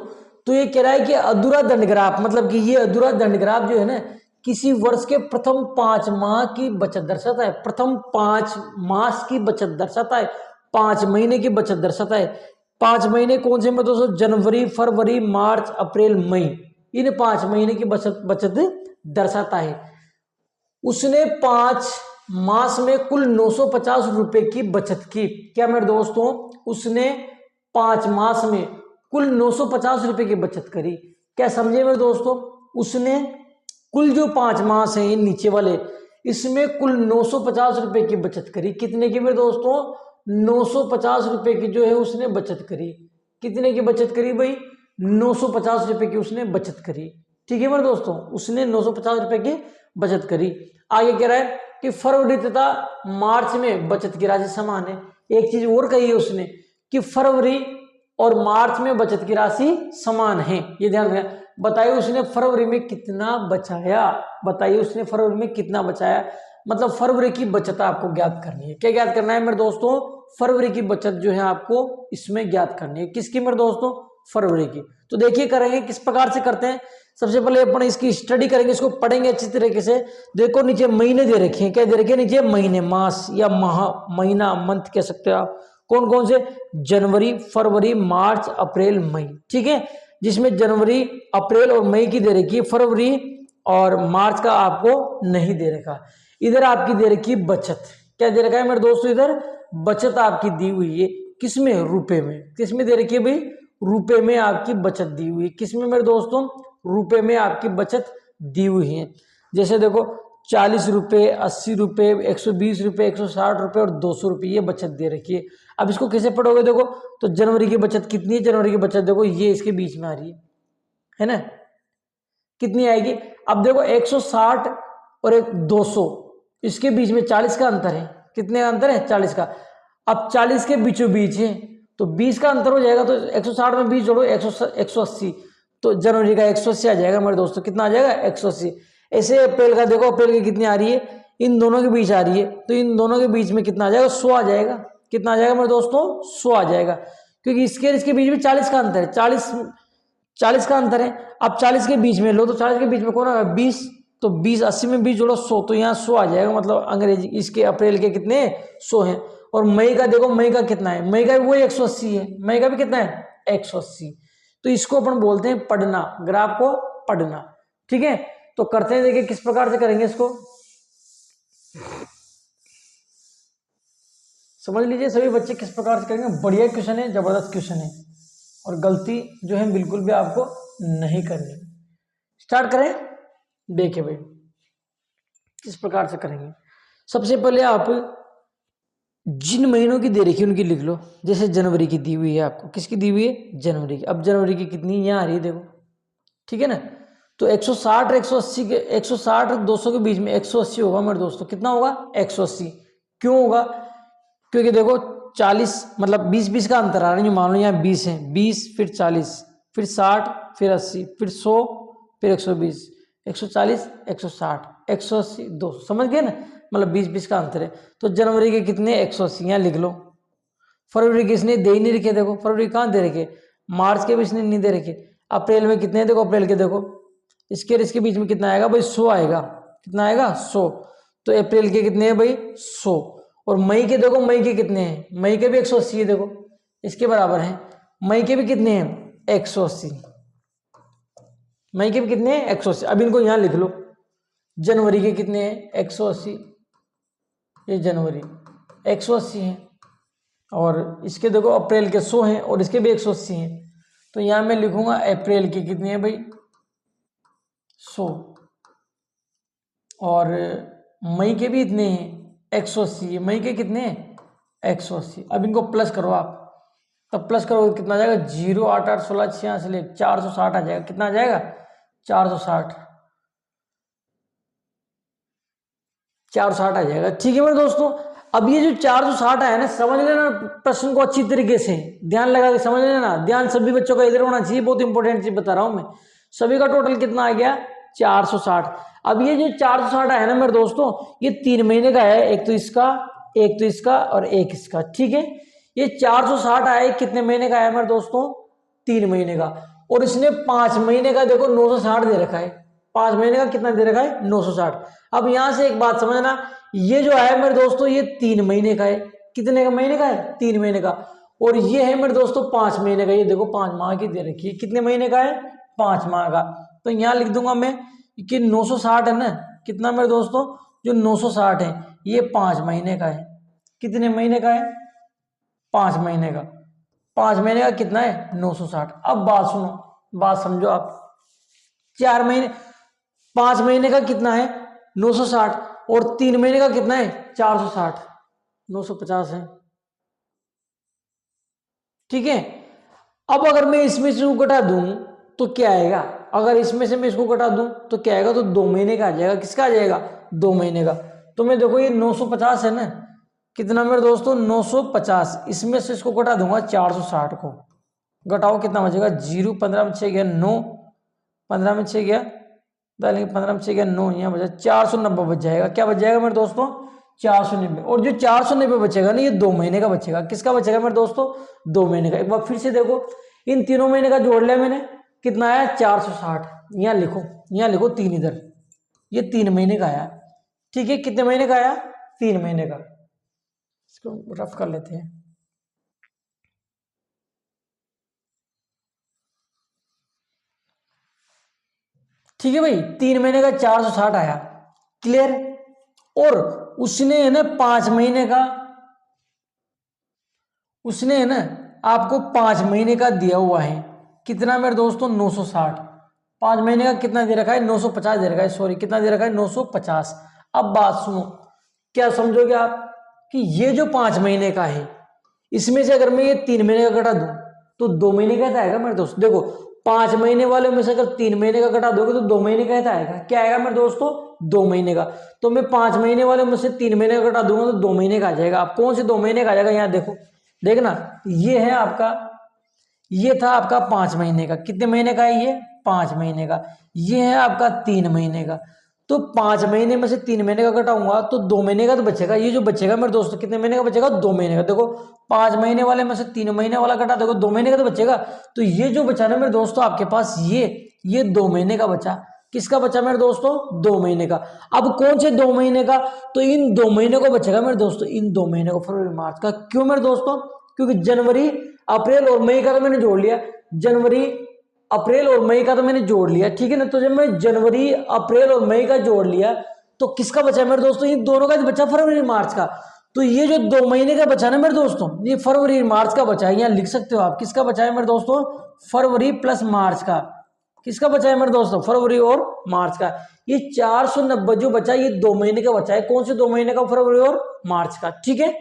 तो ये कह रहा है कि अधूरा दंड ग्राफ मतलब कि ये अधूरा दंड ग्राफ जो है ना, किसी वर्ष के प्रथम 5 माह की बचत दर्शाता है। प्रथम 5 मास की बचत दर्शाता है, 5 महीने की बचत दर्शाता है। 5 महीने कौन से में दोस्तों, जनवरी, फरवरी, मार्च, अप्रैल, मई, इन 5 महीने की बचत दर्शाता है। उसने 5 मास में कुल 950 रुपए की बचत की। क्या मेरे दोस्तों, उसने 5 मास में कुल 950 रुपए की बचत करी। क्या समझे मेरे दोस्तों, उसने कुल जो 5 मास है नीचे वाले, इसमें कुल 950 रुपए की बचत करी। कितने की मेरे दोस्तों, 950 रुपए की जो है उसने बचत करी। कितने की बचत करी भाई, 950 रुपए की उसने बचत करी। ठीक है मेरे दोस्तों, उसने 950 रुपए की बचत करी। आगे कह रहा है कि फरवरी तथा मार्च में बचत की राशि समान है। एक चीज और कही है उसने कि फरवरी और मार्च में बचत की राशि समान है, ये ध्यान रखना। बताइए उसने फरवरी में कितना बचाया, बताइए उसने फरवरी में कितना बचाया। मतलब फरवरी की बचत आपको ज्ञात करनी है। क्या ज्ञात करना है मेरे दोस्तों, फरवरी की बचत जो है आपको इसमें ज्ञात करनी है। किसकी मेरे दोस्तों, फरवरी की। तो देखिए करेंगे किस प्रकार से करते हैं। सबसे पहले अपन इसकी स्टडी करेंगे, इसको पढ़ेंगे अच्छी तरीके से। देखो नीचे महीने दे रखे हैं, क्या दे रखे हैं नीचे महीने, मास या माह, महीना, मंथ कह सकते हो आप। कौन कौन से, जनवरी, फरवरी, मार्च, अप्रैल, मई। ठीक है, जिसमें जनवरी, अप्रैल और मई की दे रखी है, फरवरी और मार्च का आपको नहीं दे रखा। इधर आपकी दे रखी है बचत, क्या दे रखा है मेरे दोस्तों, इधर बचत आपकी दी हुई है, किसमें, रुपए में। किसमें दे रखी है भाई, रुपए में आपकी बचत दी हुई है। किसमें मेरे दोस्तों, रुपए में आपकी बचत दी हुई है। जैसे देखो 40 रुपये, 80 रुपये, 120 रुपये, 160 रुपये और 200 रुपये, ये बचत दे रखी है। अब इसको कैसे पढ़ोगे, देखो तो जनवरी की बचत कितनी है, जनवरी की बचत देखो ये इसके बीच में आ रही है ना, कितनी आएगी। अब देखो 160 और एक 200, इसके बीच में 40 का अंतर है। कितने का अंतर है, 40 का। अब 40 के बीचों बीच है तो 20 का अंतर हो जाएगा, तो 160 में 20 जोड़ो 180, तो जनवरी का 180 आ जाएगा मेरे दोस्तों। कितना आ जाएगा, 180। ऐसे अप्रैल का देखो, अप्रैल की कितनी आ रही है, इन दोनों के बीच आ रही है, तो इन दोनों के बीच में कितना आ जाएगा, 100 आ जाएगा। कितना आ जाएगा मेरे दोस्तों, 100 आ जाएगा, क्योंकि इसके बीच में 40 का अंतर है, 40 का अंतर है। अब 40 के बीच में लो, तो 40 के बीच में कौन आएगा, 20, तो 20, 80 में 20 जोड़ो 100, तो यहाँ 100 आ जाएगा। मतलब अंग्रेजी इसके अप्रैल के कितने, 100 हैं। और मई का देखो, मई का कितना है, मई का भी वही 180 है, मई का भी कितना है, 180। तो इसको अपन बोलते हैं पढ़ना, ग्राफ को पढ़ना। ठीक है, तो करते हैं, देखिए किस प्रकार से करेंगे इसको, समझ लीजिए सभी बच्चे किस प्रकार से करेंगे। बढ़िया क्वेश्चन है, जबरदस्त क्वेश्चन है, और गलती जो है बिल्कुल भी आपको नहीं करनी। स्टार्ट करें, देखिए भाई किस प्रकार से करेंगे। सबसे पहले आप जिन महीनों की दे रखी है उनकी लिख लो। जैसे जनवरी की दी हुई है आपको, किसकी दी हुई है, जनवरी की। अब जनवरी की कितनी यहाँ आ रही है देखो, ठीक है ना। तो 160 180 के 160 200 के बीच में 180 होगा मेरे दोस्तों। कितना होगा, 180। क्यों होगा, क्योंकि देखो 40 मतलब 20 का अंतर आ रहा है। मान लो यहाँ 20 है, 20 फिर 40 फिर 60 फिर 80 फिर 100 फिर 120 140 160 180 200, समझ गए ना। मतलब 20 का अंतर है। तो जनवरी के कितने, 180 यहाँ लिख लो। फरवरी के इसने दे ही नहीं रखे, देखो फरवरी कहाँ दे रखे, मार्च के भी इसने नहीं दे रखे। अप्रैल में कितने, देखो अप्रैल के देखो, इसके बीच में कितना आएगा भाई, 100 आएगा। कितना आएगा, 100। तो अप्रैल के कितने हैं भाई, 100। और मई के देखो, मई के कितने हैं, मई के भी 180 है, देखो इसके बराबर है। मई के भी कितने हैं, 180। मई के भी कितने हैं, 180। अब इनको यहां लिख लो। जनवरी के कितने हैं, 180, ये जनवरी 180 है। और इसके देखो अप्रैल के 100 हैं और इसके भी 180 हैं। तो यहां मैं लिखूंगा अप्रैल के कितने हैं भाई, 100। और मई के भी इतने हैं, 180। मई के कितने हैं, 180। अब इनको प्लस करो आप, तब प्लस करो कितना आ जाएगा, 0 8 8 16 86 460 आ जाएगा। कितना आ जाएगा, 460 आ जाएगा। ठीक है मेरे दोस्तों, अब ये जो 460 है ना, समझ लेना प्रश्न को अच्छी तरीके से, ध्यान लगा के समझ लेना। ध्यान सभी बच्चों का इधर होना चाहिए, बहुत इंपॉर्टेंट चीज बता रहा हूं मैं। सभी का टोटल कितना आ गया, 460। अब ये जो 460 है ना मेरे दोस्तों, ये 3 महीने का है, एक तो इसका और एक इसका। ठीक है, ये 460 आया, कितने महीने का है मेरे दोस्तों, 3 महीने का। और इसने 5 महीने का देखो 960 दे रखा है। 5 महीने का कितना दे रखा है, 960। अब यहां से एक बात समझना, ये जो है मेरे दोस्तों ये 3 महीने का है। कितने का महीने का है, 3 महीने का। और ये है मेरे दोस्तों 5 महीने का, ये देखो 5 माह की दे रखी है। कितने महीने का है, 5 माह का। तो यहां लिख दूंगा मैं कि 960 है ना, कितना मेरे दोस्तों, जो 960 है ये 5 महीने का है। कितने महीने का है, 5 महीने का। 5 महीने का कितना है, 960। अब बात सुनो, बात समझो आप। 4 महीने, 5 महीने का कितना है, 960, और 3 महीने का कितना है, 460, 950 है। ठीक है, अब अगर मैं इसमें से इसको घटा दूं तो क्या आएगा, अगर इसमें से मैं इसको घटा दूं तो क्या आएगा, तो 2 महीने का आ जाएगा। किसका आ जाएगा, 2 महीने का। तो मैं देखो ये 950 है ना, कितना मेरे दोस्तों, 950। इसमें से इसको घटा दूंगा 460 को, घटाओ कितना बचेगा, 0 15 में 6 गया 9, 15 में 6 गया, 15 में 6 गया 9, यहाँ बचा 490 बच जाएगा। क्या बच जाएगा मेरे दोस्तों, 490। और जो 490 बचेगा ना, ये 2 महीने का बचेगा। किसका बचेगा मेरे दोस्तों, 2 महीने का। एक बार फिर से देखो, इन तीनों महीने का जोड़ लिया मैंने, कितना आया 460। यहाँ लिखो, यहाँ लिखो 3 इधर, ये 3 महीने का आया। ठीक है, कितने महीने का आया? 3 महीने का। इसको रफ कर लेते हैं। ठीक है भाई, 3 महीने का 460 आया, क्लियर। और उसने है ना 5 महीने का, उसने है ना आपको 5 महीने का दिया हुआ है, कितना मेरे दोस्तों? 960। 5 महीने का कितना दे रखा है? 950 दे रखा है, सॉरी कितना दे रखा है? 950। अब बात सुनो, क्या समझोगे आप कि ये जो 5 महीने का है, इसमें से अगर मैं ये 3 महीने का घटा दूं तो 2 महीने का आएगा मेरे दोस्त। देखो 5 महीने वाले में से अगर 3 महीने का घटा दोगे तो 2 महीने का आएगा। क्या आएगा मेरे दोस्तों? 2 महीने का। तो मैं 5 महीने वाले में से 3 महीने का घटा दूंगा तो 2 महीने का आ जाएगा। आप कौन से 2 महीने का आ जाएगा? यहाँ देखो, देखना, ये है आपका, ये था आपका 5 महीने का। कितने महीने का है ये? 5 महीने का। ये है आपका 3 महीने का। तो 5 महीने में से 3 महीने का घटाऊंगा तो 2 महीने का तो बचेगा। ये जो बचेगा मेरे दोस्तों, कितने महीने का बचेगा? 2 महीने का। देखो 5 महीने वाले में से 3 महीने वाला घटा देखो, 2 महीने का तो बचेगा। तो ये जो बचा ना मेरे दोस्तों आपके पास, ये 2 महीने का बचा। किसका बचा मेरे दोस्तों? 2 महीने का। अब कौन से 2 महीने का? तो इन 2 महीने को बचेगा मेरे दोस्तों, इन 2 महीने को, फरवरी मार्च का। क्यों मेरे दोस्तों? क्योंकि जनवरी अप्रैल और मई का तो मैंने जोड़ लिया, जनवरी अप्रैल और मई का तो मैंने जोड़ लिया, ठीक है ना। तो जब मैं जनवरी अप्रैल और मई का जोड़ लिया तो किसका बचा मेरे दोस्तों? इन दोनों का बचा, फरवरी मार्च का। तो ये जो 2 महीने का बचा ना मेरे दोस्तों, ये फरवरी मार्च का बचा है। यहाँ लिख सकते हो आप, किसका बचा है मेरे दोस्तों? फरवरी प्लस मार्च का। किसका बचा है मेरे दोस्तों? फरवरी और मार्च का। ये 490 जो बचा, ये 2 महीने का बचा है। कौन से 2 महीने का? फरवरी और मार्च का, ठीक है।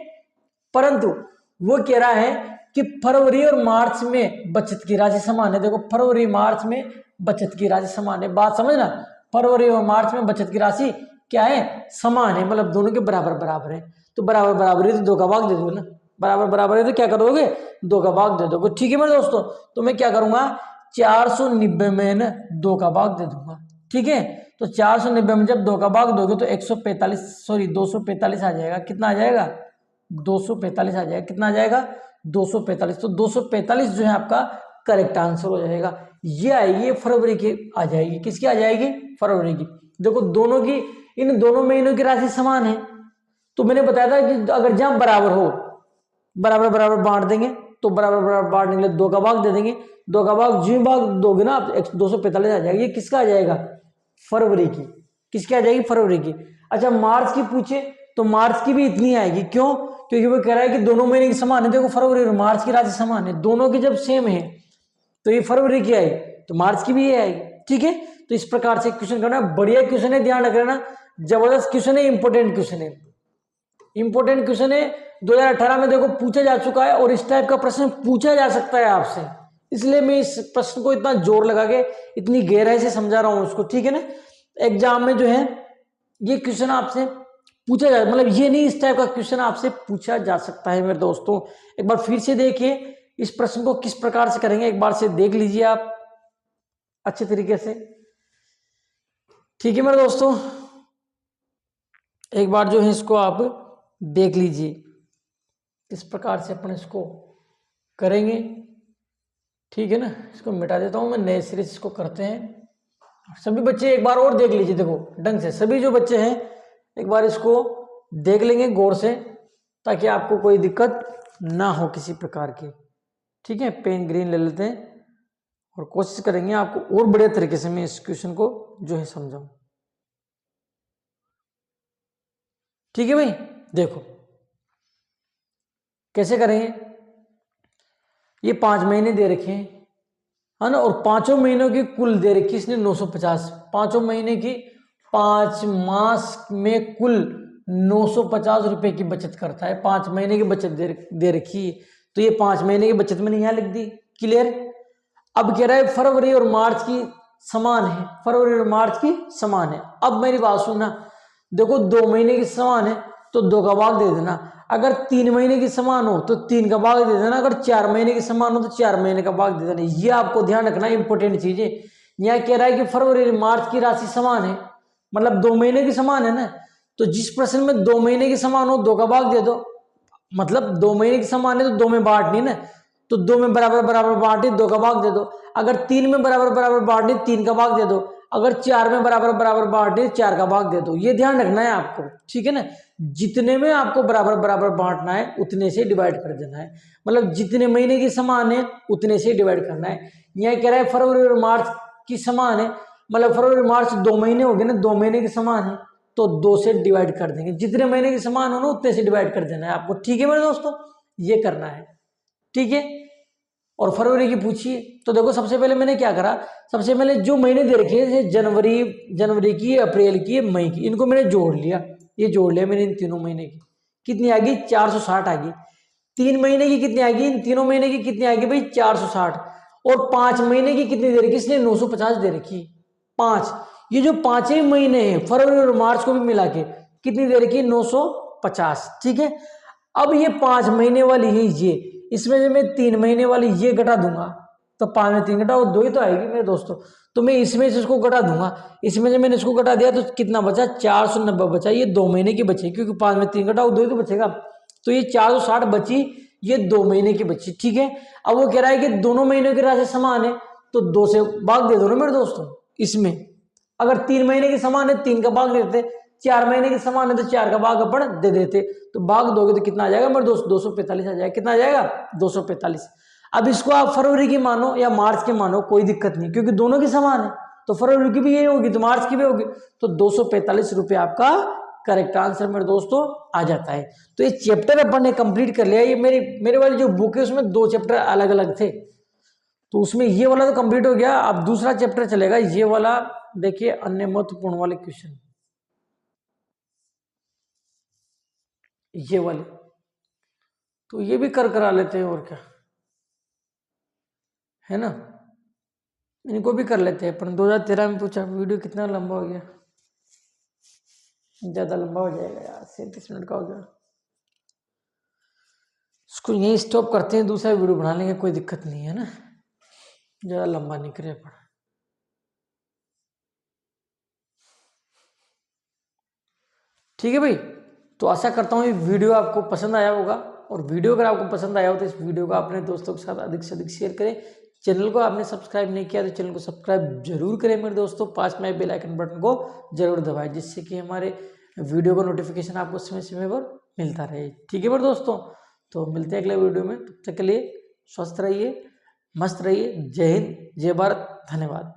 परंतु वो कह रहा है कि फरवरी और मार्च में बचत की राशि समान है। देखो फरवरी मार्च में बचत की राशि समान है, बात समझना। फरवरी और मार्च में बचत की राशि क्या है? समान है, मतलब दोनों के बराबर बराबर है। तो बराबर बराबर है तो 2 का भाग दे दो ना, बराबर बराबर है तो क्या करोगे? 2 का भाग दे दोगे, ठीक है मेरे दोस्तों। तो मैं क्या करूंगा? 490 में ना 2 का भाग दे दूंगा, ठीक है। तो 490 में जब 2 का भाग दोगे तो 145, सॉरी 245 आ जाएगा। कितना आ जाएगा? 245 आ जाएगा। कितना आ जाएगा? 245। तो 245 जो है आपका करेक्ट आंसर हो जाएगा। ये आएगी फरवरी की, आ जाएगी। किसकी आ जाएगी? फरवरी की। देखो दोनों की, इन दोनों महीनों की राशि समान है। तो मैंने बताया था कि अगर जहां बराबर हो, बराबर बराबर बांट देंगे, तो बराबर बराबर बांटने के लिए 2 का भाग दे देंगे। 2 का भाग जी भाग दोगे ना आप, 245 आ जाएगा। ये किसका आ जाएगा? फरवरी की। किसकी आ जाएगी? फरवरी की। अच्छा मार्च की पूछे तो मार्च की भी इतनी आएगी। क्यों? क्योंकि वो कह रहा है कि दोनों महीने की समान है। देखो फरवरी और मार्च की राशि समान है, दोनों की जब सेम है तो ये फरवरी की आएगी तो मार्च की भी ये आएगी, ठीक है। तो इस प्रकार से क्वेश्चन करना, बढ़िया क्वेश्चन है, ध्यान रखना, जबरदस्त क्वेश्चन है, इंपोर्टेंट क्वेश्चन है। इंपोर्टेंट क्वेश्चन है, 2018 में देखो पूछा जा चुका है और इस टाइप का प्रश्न पूछा जा सकता है आपसे, इसलिए मैं इस प्रश्न को इतना जोर लगा के इतनी गहराई से समझा रहा हूं उसको, ठीक है ना। एग्जाम में जो है ये क्वेश्चन आपसे पूछा जाए, मतलब ये नहीं, इस टाइप का क्वेश्चन आपसे पूछा जा सकता है मेरे दोस्तों। एक बार फिर से देखिए इस प्रश्न को किस प्रकार से करेंगे, एक बार से देख लीजिए आप अच्छे तरीके से, ठीक है मेरे दोस्तों। एक बार जो है इसको आप देख लीजिए किस प्रकार से अपन इसको करेंगे, ठीक है ना। इसको मिटा देता हूं मैं, नए सिरे से इसको करते हैं। सभी बच्चे एक बार और देख लीजिए, देखो ढंग से सभी जो बच्चे हैं एक बार इसको देख लेंगे गौर से, ताकि आपको कोई दिक्कत ना हो किसी प्रकार की, ठीक है। पेन ग्रीन ले लेते हैं और कोशिश करेंगे आपको और बढ़िया तरीके से मैं इस क्वेश्चन को जो है समझाऊं, ठीक है भाई। देखो कैसे करेंगे, ये 5 महीने दे रखे हैं, है ना, और 5 महीनों की कुल दे रखी इसने 950, 5 महीने की, 5 मास में कुल 950 रुपए की बचत करता है। 5 महीने की बचत दे रखी है, तो ये 5 महीने की बचत मैंने यहाँ लिख दी, क्लियर। अब कह रहा है फरवरी और मार्च की समान है, फरवरी और मार्च की समान है। अब मेरी बात सुनना, देखो 2 महीने की समान है तो 2 का भाग दे देना, अगर 3 महीने की समान हो तो 3 का भाग दे देना, अगर 4 महीने की समान हो तो 4 महीने का भाग दे देना। ये आपको ध्यान रखना, इंपॉर्टेंट चीज है। यहाँ कह रहा है कि फरवरी और मार्च की राशि समान है, मतलब 2 महीने की समान है ना, तो जिस प्रश्न में 2 महीने की समान हो 2 का भाग दे दो, मतलब 2 महीने की समान है तो 2 में बांटनी ना, तो 2 में बराबर बराबर बांटे 2 का भाग दे दो। अगर 3 में बराबर बराबर बांटे 3 का भाग दे दो। अगर 4 में बराबर बराबर बांटे 4 का भाग दे दो। ये ध्यान रखना है आपको, ठीक है ना। जितने में आपको बराबर बराबर बांटना है उतने से डिवाइड कर देना है। मतलब जितने महीने की समान है उतने से डिवाइड करना है। यह कह रहा है फरवरी और मार्च की समान है, मतलब फरवरी मार्च 2 महीने हो गए ना, 2 महीने की समान है तो 2 से डिवाइड कर देंगे। जितने महीने की समान हो ना उतने से डिवाइड कर देना है आपको, ठीक है मेरे दोस्तों, ये करना है, ठीक है। और फरवरी की पूछिए तो देखो सबसे पहले मैंने क्या करा, सबसे पहले जो महीने दे रखे थे जनवरी की, अप्रैल की, मई की, इनको मैंने जोड़ लिया। ये जोड़ लिया मैंने इन तीनों महीने की, कितनी आ गई 460 आ गई। 3 महीने की कितनी आ गई, इन तीनों महीने की कितनी आ गई भाई 460। और 5 महीने की कितनी दे रखी इसने 950 दे रखी। 5, ये जो 5 ही महीने हैं फरवरी और मार्च को भी मिला के कितनी दे रखी 950, ठीक है। अब ये 5 महीने वाली है ये, इसमें से मैं 3 महीने वाली ये घटा दूंगा तो 5 में 3 घटाओ 2 ही तो आएगी मेरे दोस्तों। तो मैं इसमें से इसको घटा दूंगा, इसमें से मैंने इसको घटा दिया तो कितना बचा 490 बचा। ये 2 महीने की बची क्योंकि 5 में 3 घटाओ 2 ही तो बचेगा। तो ये 460 बची, ये 2 महीने की बची, ठीक है। अब वो कह रहा है कि दोनों महीनों की राशि समान है तो 2 से भाग दे दो ना मेरे दोस्तों इसमें। अगर 3 महीने की समान है 3 का भाग देते, 4 महीने की समान है तो 4 का भाग अपन दे देते। तो भाग दोगे तो कितना आ जाएगा मेरे दोस्त 245 आ जाएगा। कितना आ जाएगा 245। अब इसको आप फरवरी की मानो या मार्च की मानो कोई दिक्कत नहीं क्योंकि दोनों की समान है। तो फरवरी की भी यही होगी तो मार्च की भी होगी। तो 245 रुपये आपका करेक्ट आंसर मेरे दोस्तों आ जाता है। तो ये चैप्टर अपन ने कंप्लीट कर लिया। ये मेरे वाली जो बुक है उसमें 2 चैप्टर अलग अलग थे तो उसमें ये वाला तो कंप्लीट हो गया। अब दूसरा चैप्टर चलेगा ये वाला, देखिए अन्य महत्वपूर्ण वाले क्वेश्चन ये वाले, तो ये भी करा लेते हैं और क्या है ना, इनको भी कर लेते हैं अपन। 2013 में पूछा, वीडियो कितना लंबा हो गया, ज्यादा लंबा हो जाएगा यार, 37 मिनट का हो गया। इसको यहीं स्टॉप करते हैं, दूसरा वीडियो बना लेंगे, कोई दिक्कत नहीं है ना, ज्यादा लंबा नहीं करे अपन। ठीक है भाई, तो आशा करता हूँ ये वीडियो आपको पसंद आया होगा। और वीडियो अगर आपको पसंद आया हो तो इस वीडियो को अपने दोस्तों के साथ अधिक से अधिक शेयर करें। चैनल को आपने सब्सक्राइब नहीं किया तो चैनल को सब्सक्राइब जरूर करें मेरे दोस्तों। पास में बेल आइकन बटन को जरूर दबाएं जिससे कि हमारे वीडियो का नोटिफिकेशन आपको समय समय पर मिलता रहे। ठीक है मेरे दोस्तों, तो मिलते हैं अगले वीडियो में, तब तक के लिए स्वस्थ रहिए, मस्त रहिए। जय हिंद, जय भारत, धन्यवाद।